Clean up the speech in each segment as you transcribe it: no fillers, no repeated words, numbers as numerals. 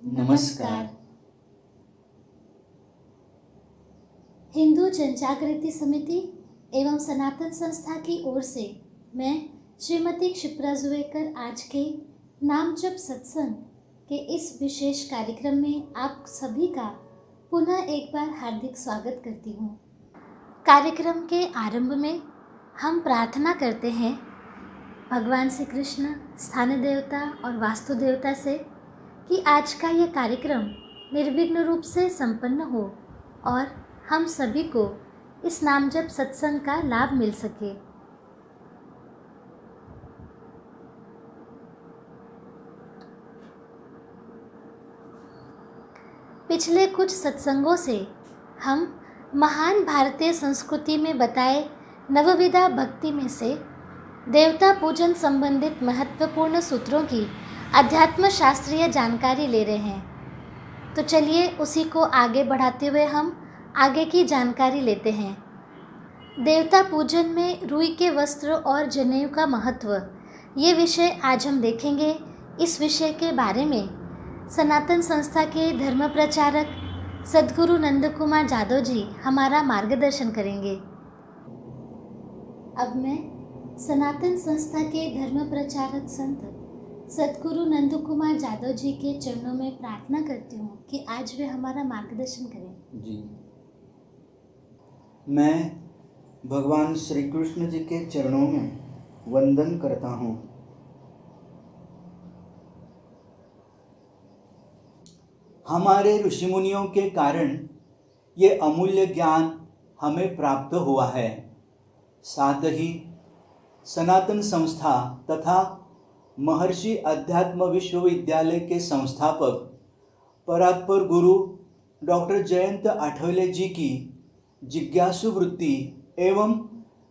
नमस्कार। हिंदू जनजागृति समिति एवं सनातन संस्था की ओर से मैं श्रीमती क्षिप्रा जुवेकर आज के नाम जप सत्संग के इस विशेष कार्यक्रम में आप सभी का पुनः एक बार हार्दिक स्वागत करती हूँ। कार्यक्रम के आरंभ में हम प्रार्थना करते हैं भगवान श्री कृष्ण, स्थान देवता और वास्तु देवता से कि आज का ये कार्यक्रम निर्विघ्न रूप से संपन्न हो और हम सभी को इस नाम जप सत्संग का लाभ मिल सके। पिछले कुछ सत्संगों से हम महान भारतीय संस्कृति में बताए नवविधा भक्ति में से देवता पूजन संबंधित महत्वपूर्ण सूत्रों की अध्यात्म शास्त्रीय जानकारी ले रहे हैं। तो चलिए उसी को आगे बढ़ाते हुए हम आगे की जानकारी लेते हैं। देवता पूजन में रुई के वस्त्र और जनेऊ का महत्व, ये विषय आज हम देखेंगे। इस विषय के बारे में सनातन संस्था के धर्म प्रचारक सद्गुरु नंद कुमार जादव जी हमारा मार्गदर्शन करेंगे। अब मैं सनातन संस्था के धर्म प्रचारक संत सद्गुरु नंद कुमार जादव जी के चरणों में प्रार्थना करती हूँ कि आज वे हमारा मार्गदर्शन करें। जी, मैं भगवान श्री कृष्ण जी के चरणों में वंदन करता हूँ। हमारे ऋषि मुनियों के कारण ये अमूल्य ज्ञान हमें प्राप्त हुआ है। साथ ही सनातन संस्था तथा महर्षि अध्यात्म विश्वविद्यालय के संस्थापक परात्पर गुरु डॉक्टर जयंत आठवले जी की जिज्ञासु वृत्ति एवं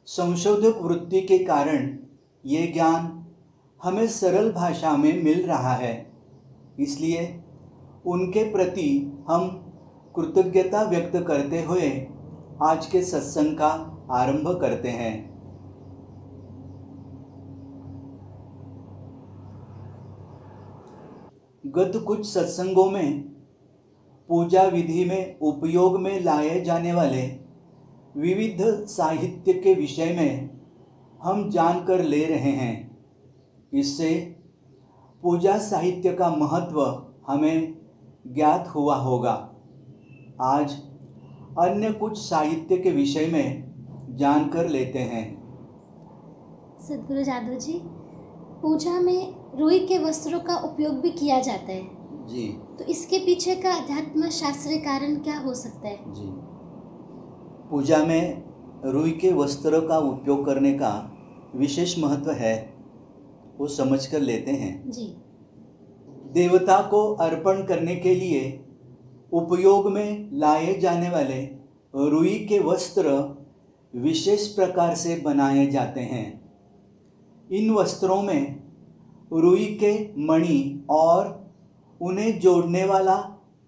संशोधक वृत्ति के कारण ये ज्ञान हमें सरल भाषा में मिल रहा है। इसलिए उनके प्रति हम कृतज्ञता व्यक्त करते हुए आज के सत्संग का आरंभ करते हैं। गत कुछ सत्संगों में पूजा विधि में उपयोग में लाए जाने वाले विविध साहित्य के विषय में हम जानकर ले रहे हैं। इससे पूजा साहित्य का महत्व हमें ज्ञात हुआ होगा। आज अन्य कुछ साहित्य के विषय में जानकर लेते हैं। सद्गुरु जादव जी, पूजा में रुई के वस्त्रों का उपयोग भी किया जाता है जी, तो इसके पीछे का अध्यात्म शास्त्रीय कारण क्या हो सकता है? जी, पूजा में रुई के वस्त्रों का उपयोग करने का विशेष महत्व है, वो समझ कर लेते हैं। जी, देवता को अर्पण करने के लिए उपयोग में लाए जाने वाले रुई के वस्त्र विशेष प्रकार से बनाए जाते हैं। इन वस्त्रों में रुई के मणि और उन्हें जोड़ने वाला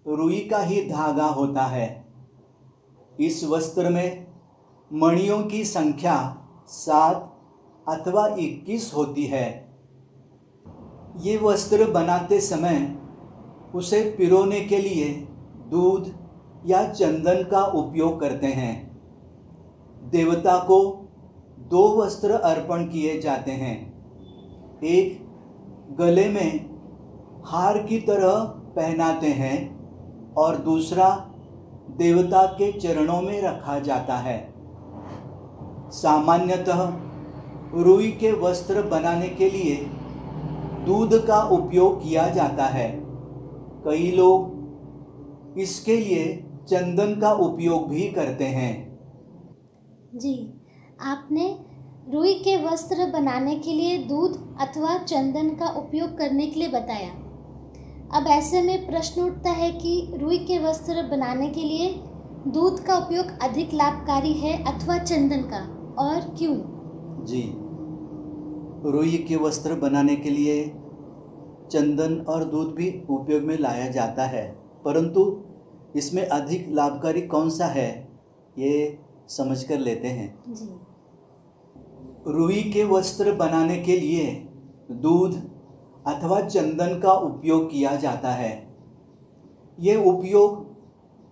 रुई का ही धागा होता है। इस वस्त्र में मणियों की संख्या 7 अथवा 21 होती है। ये वस्त्र बनाते समय उसे पिरोने के लिए दूध या चंदन का उपयोग करते हैं। देवता को 2 वस्त्र अर्पण किए जाते हैं। एक गले में हार की तरह पहनाते हैं और दूसरा देवता के चरणों में रखा जाता है। सामान्यतः रुई के वस्त्र बनाने के लिए दूध का उपयोग किया जाता है। कई लोग इसके लिए चंदन का उपयोग भी करते हैं। जी, आपने रुई के वस्त्र बनाने के लिए दूध अथवा चंदन का उपयोग करने के लिए बताया। अब ऐसे में प्रश्न उठता है कि रुई के वस्त्र बनाने के लिए दूध का उपयोग अधिक लाभकारी है अथवा चंदन का, और क्यों? जी, रुई के वस्त्र बनाने के लिए चंदन और दूध भी उपयोग में लाया जाता है, परंतु इसमें अधिक लाभकारी कौन सा है ये समझ कर लेते हैं। जी, रुई के वस्त्र बनाने के लिए दूध अथवा चंदन का उपयोग किया जाता है। ये उपयोग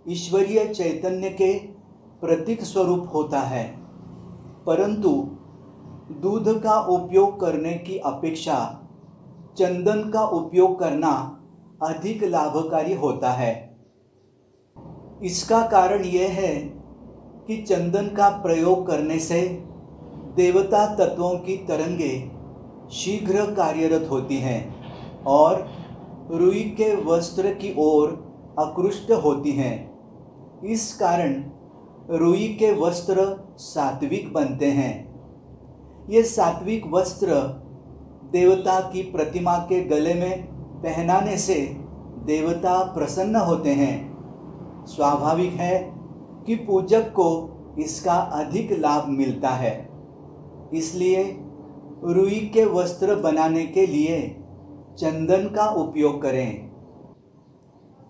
ईश्वरीय चैतन्य के प्रतीक स्वरूप होता है, परंतु दूध का उपयोग करने की अपेक्षा चंदन का उपयोग करना अधिक लाभकारी होता है। इसका कारण यह है कि चंदन का प्रयोग करने से देवता तत्वों की तरंगें शीघ्र कार्यरत होती हैं और रुई के वस्त्र की ओर आकृष्ट होती हैं। इस कारण रुई के वस्त्र सात्विक बनते हैं। ये सात्विक वस्त्र देवता की प्रतिमा के गले में पहनाने से देवता प्रसन्न होते हैं। स्वाभाविक है कि पूजक को इसका अधिक लाभ मिलता है। इसलिए रुई के वस्त्र बनाने के लिए चंदन का उपयोग करें।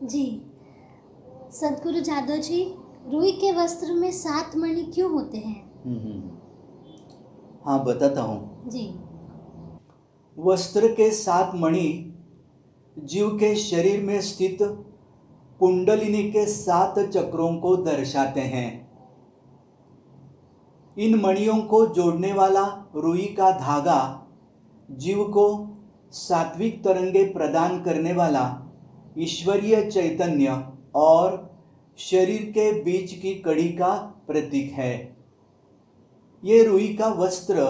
जी सदगुरु जादव जी, रुई के वस्त्र में 7 मणि क्यों होते हैं? हाँ, बताता हूँ जी। वस्त्र के 7 मणि जीव के शरीर में स्थित कुंडलिनी के 7 चक्रों को दर्शाते हैं। इन मणियों को जोड़ने वाला रुई का धागा जीव को सात्विक तरंगे प्रदान करने वाला ईश्वरीय चैतन्य और शरीर के बीच की कड़ी का प्रतीक है। ये रुई का वस्त्र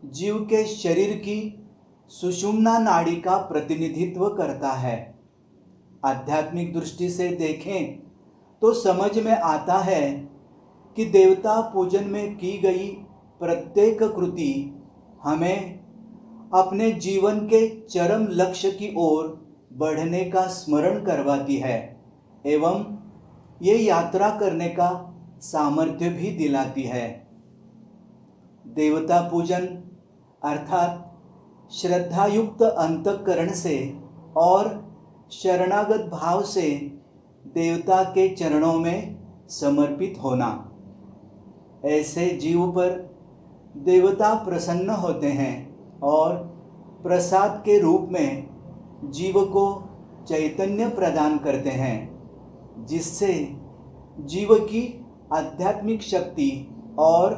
जीव के शरीर की सुषुम्ना नाड़ी का प्रतिनिधित्व करता है। आध्यात्मिक दृष्टि से देखें तो समझ में आता है कि देवता पूजन में की गई प्रत्येक कृति हमें अपने जीवन के चरम लक्ष्य की ओर बढ़ने का स्मरण करवाती है एवं ये यात्रा करने का सामर्थ्य भी दिलाती है। देवता पूजन अर्थात श्रद्धायुक्त अंतःकरण से और शरणागत भाव से देवता के चरणों में समर्पित होना। ऐसे जीव पर देवता प्रसन्न होते हैं और प्रसाद के रूप में जीव को चैतन्य प्रदान करते हैं, जिससे जीव की आध्यात्मिक शक्ति और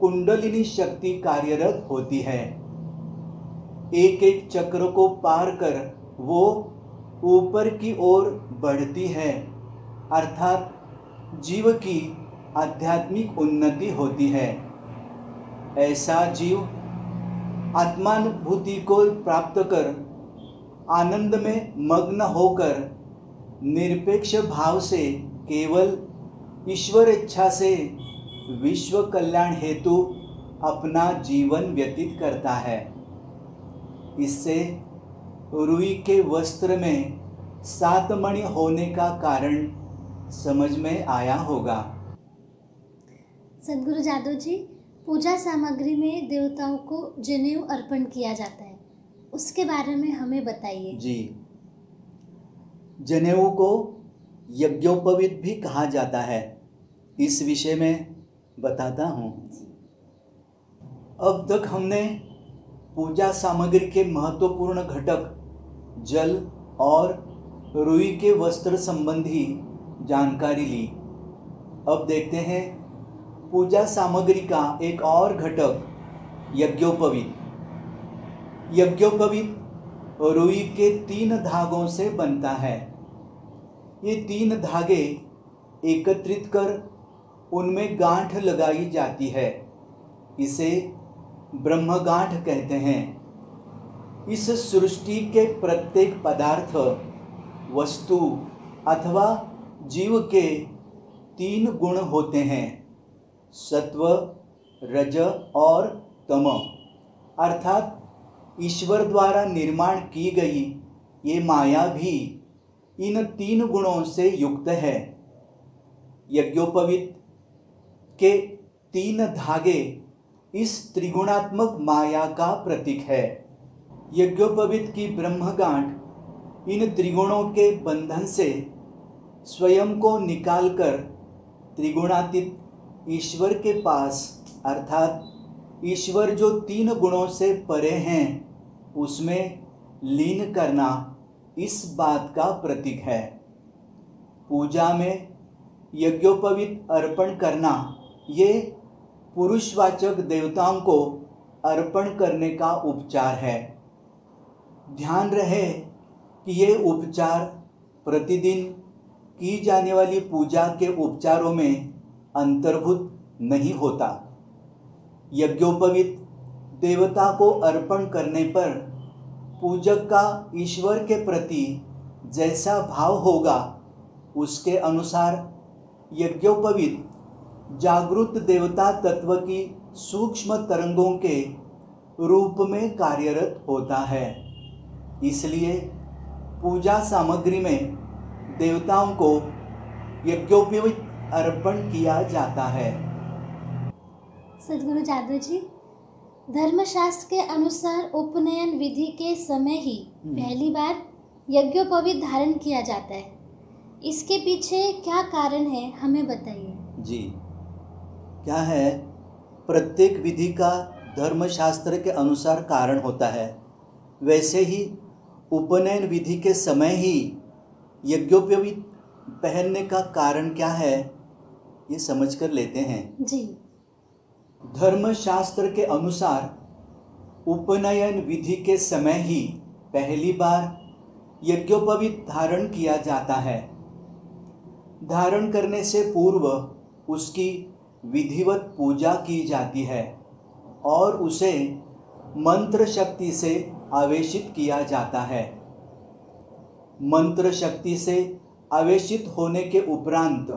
कुंडलिनी शक्ति कार्यरत होती है। एक एक चक्र को पार कर वो ऊपर की ओर बढ़ती है, अर्थात जीव की आध्यात्मिक उन्नति होती है। ऐसा जीव आत्मानुभूति को प्राप्त कर आनंद में मग्न होकर निरपेक्ष भाव से केवल ईश्वर इच्छा से विश्व कल्याण हेतु अपना जीवन व्यतीत करता है। इससे रुई के वस्त्र में 7 मणि होने का कारण समझ में आया होगा। सदगुरु जादव जी, पूजा सामग्री में देवताओं को जनेऊ अर्पण किया जाता है, उसके बारे में हमें बताइए। जी, जनेऊ को यज्ञोपवीत भी कहा जाता है। इस विषय में बताता हूँ। अब तक हमने पूजा सामग्री के महत्वपूर्ण घटक जल और रुई के वस्त्र संबंधी जानकारी ली। अब देखते हैं पूजा सामग्री का एक और घटक यज्ञोपवीत। यज्ञोपवीत रुई के 3 धागों से बनता है। ये 3 धागे एकत्रित कर उनमें गांठ लगाई जाती है। इसे ब्रह्मगांठ कहते हैं। इस सृष्टि के प्रत्येक पदार्थ, वस्तु अथवा जीव के 3 गुण होते हैं, सत्व, रज और तम। अर्थात ईश्वर द्वारा निर्माण की गई ये माया भी इन 3 गुणों से युक्त है। यज्ञोपवीत के 3 धागे इस त्रिगुणात्मक माया का प्रतीक है। यज्ञोपवीत की ब्रह्मगांठ इन त्रिगुणों के बंधन से स्वयं को निकालकर त्रिगुणातीत ईश्वर के पास, अर्थात ईश्वर जो 3 गुणों से परे हैं, उसमें लीन करना इस बात का प्रतीक है। पूजा में यज्ञोपवीत अर्पण करना ये पुरुषवाचक देवताओं को अर्पण करने का उपचार है। ध्यान रहे कि ये उपचार प्रतिदिन की जाने वाली पूजा के उपचारों में अंतर्भूत नहीं होता। यज्ञोपवीत देवता को अर्पण करने पर पूजक का ईश्वर के प्रति जैसा भाव होगा उसके अनुसार यज्ञोपवीत जागृत देवता तत्व की सूक्ष्म तरंगों के रूप में कार्यरत होता है। इसलिए पूजा सामग्री में देवताओं को यज्ञोपवीत अर्पण किया जाता है। सद्गुरु जादव जी, धर्मशास्त्र के अनुसार उपनयन विधि के समय ही पहली बार यज्ञोपवीत धारण किया जाता है। इसके पीछे क्या कारण है, हमें बताइए। जी, क्या है, प्रत्येक विधि का धर्मशास्त्र के अनुसार कारण होता है। वैसे ही उपनयन विधि के समय ही यज्ञोपवीत पहनने का कारण क्या है, ये समझ कर लेते हैं। जी। धर्मशास्त्र के अनुसार उपनयन विधि के समय ही पहली बार यज्ञोपवीत धारण किया जाता है। धारण करने से पूर्व उसकी विधिवत पूजा की जाती है और उसे मंत्र शक्ति से आवेशित किया जाता है। मंत्र शक्ति से आवेशित होने के उपरांत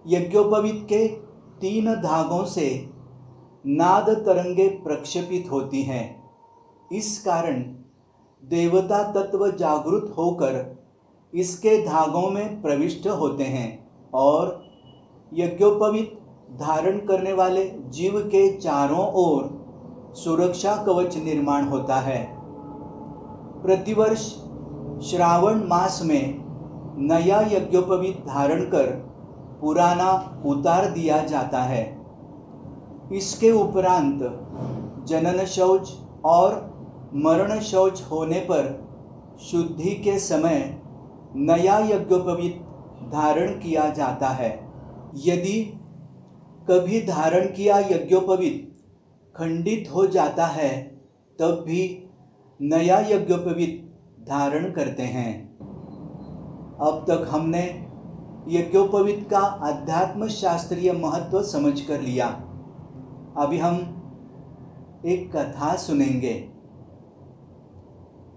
यज्ञोपवीत के 3 धागों से नाद तरंगे प्रक्षेपित होती हैं। इस कारण देवता तत्व जागृत होकर इसके धागों में प्रविष्ट होते हैं और यज्ञोपवीत धारण करने वाले जीव के चारों ओर सुरक्षा कवच निर्माण होता है। प्रतिवर्ष श्रावण मास में नया यज्ञोपवीत धारण कर पुराना उतार दिया जाता है। इसके उपरांत जनन शौच और मरण शौच होने पर शुद्धि के समय नया यज्ञोपवीत धारण किया जाता है। यदि कभी धारण किया यज्ञोपवीत खंडित हो जाता है तब भी नया यज्ञोपवीत धारण करते हैं। अब तक हमने यज्ञोपवीत का अध्यात्म शास्त्रीय महत्व समझ कर लिया। अभी हम एक कथा सुनेंगे।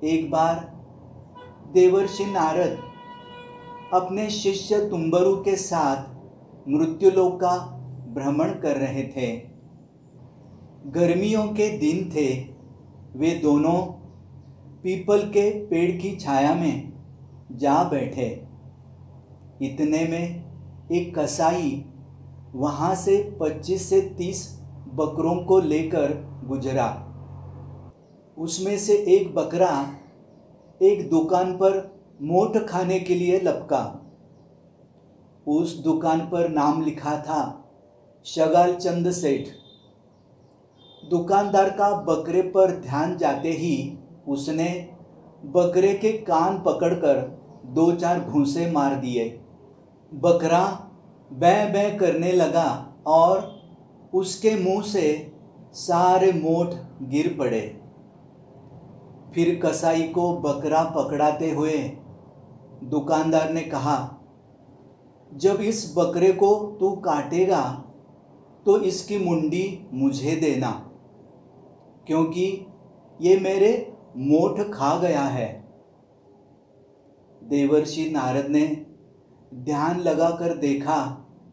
एक बार देवर्षि नारद अपने शिष्य तुम्बरु के साथ मृत्युलोक का भ्रमण कर रहे थे। गर्मियों के दिन थे। वे दोनों पीपल के पेड़ की छाया में जा बैठे। इतने में एक कसाई वहाँ से 25 से 30 बकरों को लेकर गुजरा। उसमें से एक बकरा एक दुकान पर मोठ खाने के लिए लपका। उस दुकान पर नाम लिखा था शगाल चंद सेठ। दुकानदार का बकरे पर ध्यान जाते ही उसने बकरे के कान पकड़कर 2-4 घूंसे मार दिए। बकरा बैं बैं करने लगा और उसके मुंह से सारे मोठ गिर पड़े। फिर कसाई को बकरा पकड़ाते हुए दुकानदार ने कहा, जब इस बकरे को तू काटेगा तो इसकी मुंडी मुझे देना, क्योंकि ये मेरे मोठ खा गया है। देवर्षि नारद ने ध्यान लगाकर देखा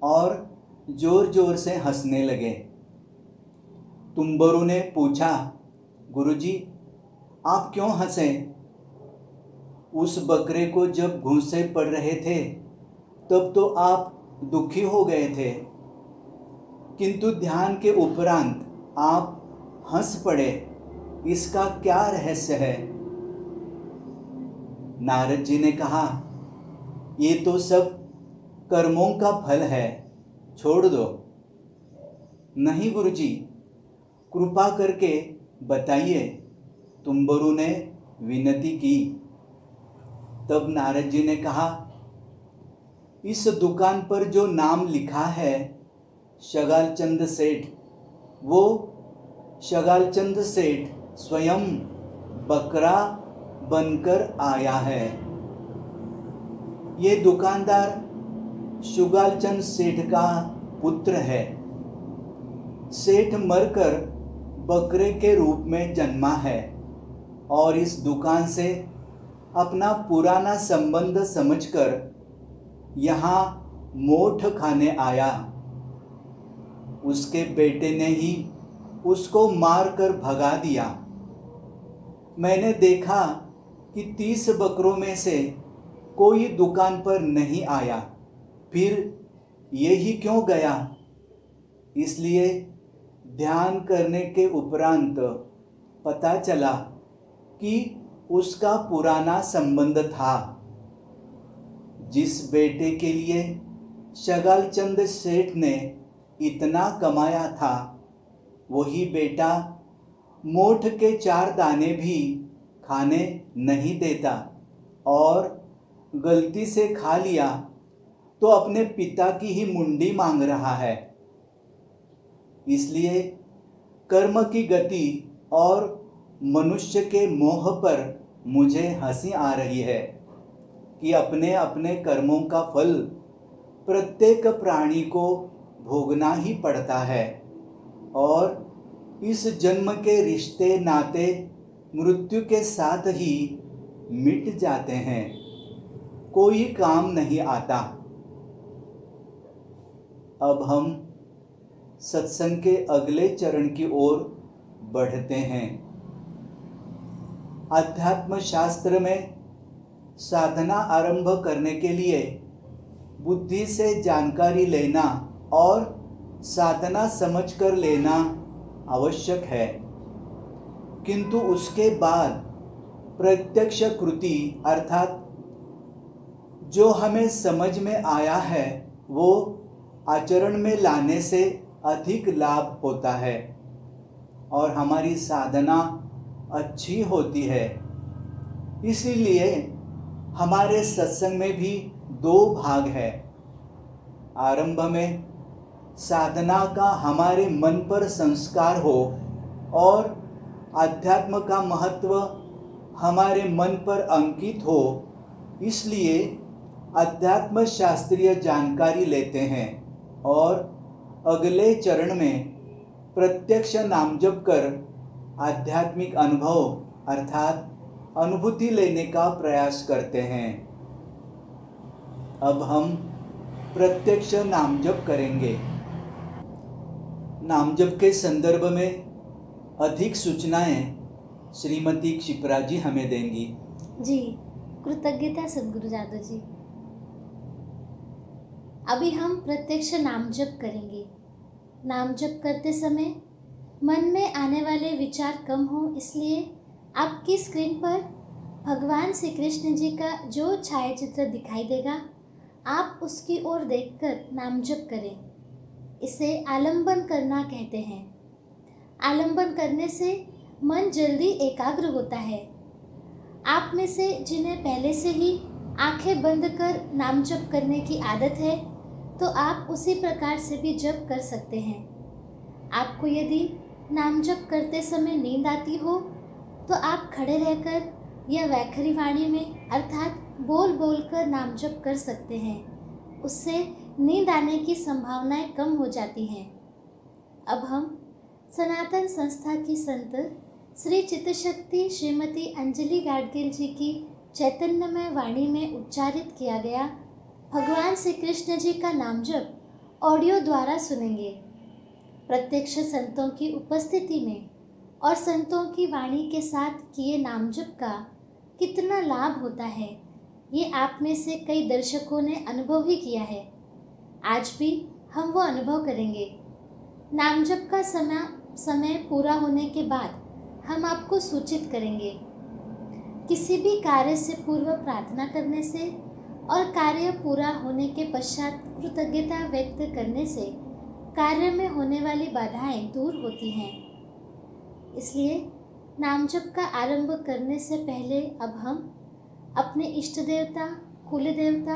और जोर जोर से हंसने लगे। तुम्बरु ने पूछा, गुरुजी आप क्यों हंसे? उस बकरे को जब घूंसे पड़ रहे थे तब तो आप दुखी हो गए थे, किंतु ध्यान के उपरांत आप हंस पड़े, इसका क्या रहस्य है? नारद जी ने कहा, ये तो सब कर्मों का फल है, छोड़ दो। नहीं गुरुजी, कृपा करके बताइए, तुम्बरु ने विनती की। तब नारद जी ने कहा, इस दुकान पर जो नाम लिखा है शगालचंद सेठ, वो शगालचंद सेठ स्वयं बकरा बनकर आया है। ये दुकानदार शुगालचंद सेठ का पुत्र है। सेठ मरकर बकरे के रूप में जन्मा है और इस दुकान से अपना पुराना संबंध समझकर यहाँ मोठ खाने आया। उसके बेटे ने ही उसको मारकर भगा दिया। मैंने देखा कि 30 बकरों में से कोई दुकान पर नहीं आया, फिर यही क्यों गया? इसलिए ध्यान करने के उपरांत पता चला कि उसका पुराना संबंध था। जिस बेटे के लिए शगालचंद सेठ ने इतना कमाया था, वही बेटा मोठ के 4 दाने भी खाने नहीं देता और गलती से खा लिया तो अपने पिता की ही मुंडी मांग रहा है। इसलिए कर्म की गति और मनुष्य के मोह पर मुझे हंसी आ रही है कि अपने अपने कर्मों का फल प्रत्येक प्राणी को भोगना ही पड़ता है और इस जन्म के रिश्ते नाते मृत्यु के साथ ही मिट जाते हैं, कोई काम नहीं आता। अब हम सत्संग के अगले चरण की ओर बढ़ते हैं। अध्यात्म शास्त्र में साधना आरंभ करने के लिए बुद्धि से जानकारी लेना और साधना समझकर लेना आवश्यक है, किंतु उसके बाद प्रत्यक्ष कृति अर्थात जो हमें समझ में आया है वो आचरण में लाने से अधिक लाभ होता है और हमारी साधना अच्छी होती है। इसीलिए हमारे सत्संग में भी 2 भाग है। आरंभ में साधना का हमारे मन पर संस्कार हो और अध्यात्म का महत्व हमारे मन पर अंकित हो, इसलिए अध्यात्म शास्त्रीय जानकारी लेते हैं और अगले चरण में प्रत्यक्ष नाम जप कर आध्यात्मिक अनुभव अर्थात अनुभूति लेने का प्रयास करते हैं। अब हम प्रत्यक्ष नाम जप करेंगे। नाम जप के संदर्भ में अधिक सूचनाएं श्रीमती क्षिप्रा जी हमें देंगी। जी, कृतज्ञता सद्गुरु जादव जी। अभी हम प्रत्यक्ष नाम जप करेंगे। नाम जप करते समय मन में आने वाले विचार कम हो, इसलिए आपकी स्क्रीन पर भगवान श्री कृष्ण जी का जो छायाचित्र दिखाई देगा, आप उसकी ओर देखकर नाम जप करें। इसे आलंबन करना कहते हैं। आलंबन करने से मन जल्दी एकाग्र होता है। आप में से जिन्हें पहले से ही आंखें बंद कर नाम जप करने की आदत है, तो आप उसी प्रकार से भी जप कर सकते हैं। आपको यदि नाम जप करते समय नींद आती हो, तो आप खड़े रहकर या वैखरी वाणी में अर्थात बोल बोल कर नाम जप कर सकते हैं। उससे नींद आने की संभावनाएं कम हो जाती हैं। अब हम सनातन संस्था की संत श्री चित्तशक्ति श्रीमती अंजलि गाडगिल जी की चैतन्यमय वाणी में उच्चारित किया गया भगवान श्री कृष्ण जी का नाम जप ऑडियो द्वारा सुनेंगे। प्रत्यक्ष संतों की उपस्थिति में और संतों की वाणी के साथ किए नाम जप का कितना लाभ होता है, ये आप में से कई दर्शकों ने अनुभव ही किया है। आज भी हम वो अनुभव करेंगे। नाम जप का समय पूरा होने के बाद हम आपको सूचित करेंगे। किसी भी कार्य से पूर्व प्रार्थना करने से और कार्य पूरा होने के पश्चात कृतज्ञता व्यक्त करने से कार्य में होने वाली बाधाएं दूर होती हैं। इसलिए नाम जप का आरंभ करने से पहले अब हम अपने इष्ट देवता, कुल देवता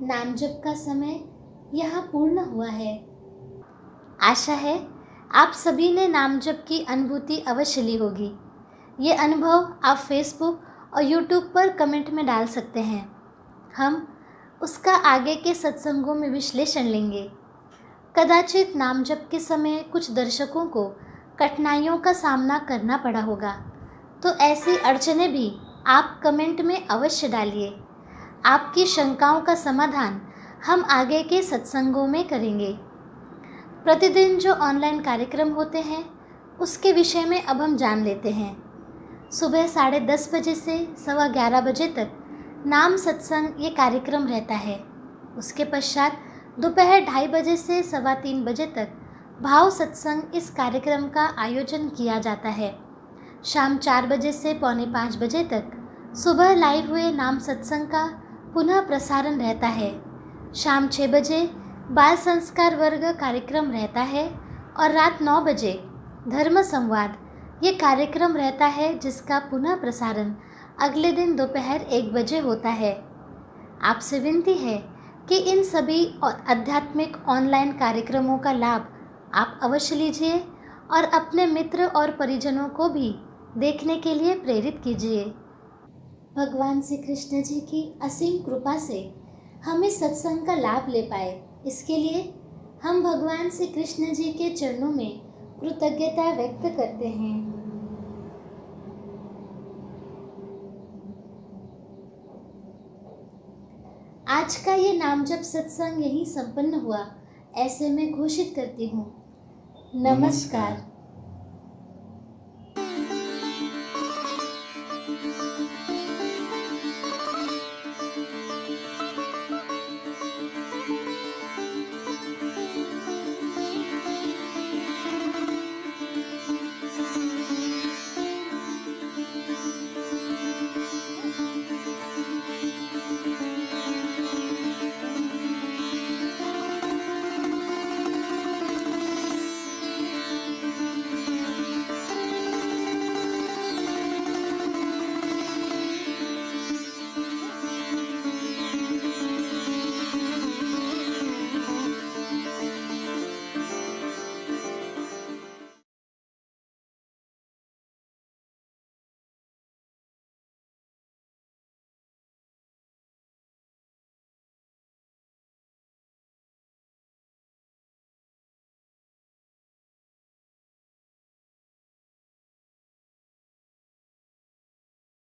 नाम जप का समय यहाँ पूर्ण हुआ है। आशा है आप सभी ने नाम जप की अनुभूति अवश्य ली होगी। ये अनुभव आप फेसबुक और यूट्यूब पर कमेंट में डाल सकते हैं। हम उसका आगे के सत्संगों में विश्लेषण लेंगे। कदाचित नाम जप के समय कुछ दर्शकों को कठिनाइयों का सामना करना पड़ा होगा, तो ऐसी अड़चनें भी आप कमेंट में अवश्य डालिए। आपकी शंकाओं का समाधान हम आगे के सत्संगों में करेंगे। प्रतिदिन जो ऑनलाइन कार्यक्रम होते हैं उसके विषय में अब हम जान लेते हैं। सुबह 10:30 बजे से 11:15 बजे तक नाम सत्संग ये कार्यक्रम रहता है। उसके पश्चात दोपहर 2:30 बजे से 3:15 बजे तक भाव सत्संग इस कार्यक्रम का आयोजन किया जाता है। शाम 4 बजे से 4:45 बजे तक सुबह लाइव हुए नाम सत्संग का पुनः प्रसारण रहता है। शाम 6 बजे बाल संस्कार वर्ग कार्यक्रम रहता है और रात 9 बजे धर्म संवाद ये कार्यक्रम रहता है, जिसका पुनः प्रसारण अगले दिन दोपहर 1 बजे होता है। आपसे विनती है कि इन सभी आध्यात्मिक ऑनलाइन कार्यक्रमों का लाभ आप अवश्य लीजिए और अपने मित्र और परिजनों को भी देखने के लिए प्रेरित कीजिए। भगवान श्री कृष्ण जी की असीम कृपा से हम इस सत्संग का लाभ ले पाए, इसके लिए हम भगवान श्री कृष्ण जी के चरणों में कृतज्ञता व्यक्त करते हैं। आज का ये नाम जप सत्संग यहीं संपन्न हुआ, ऐसे में घोषित करती हूँ। नमस्कार।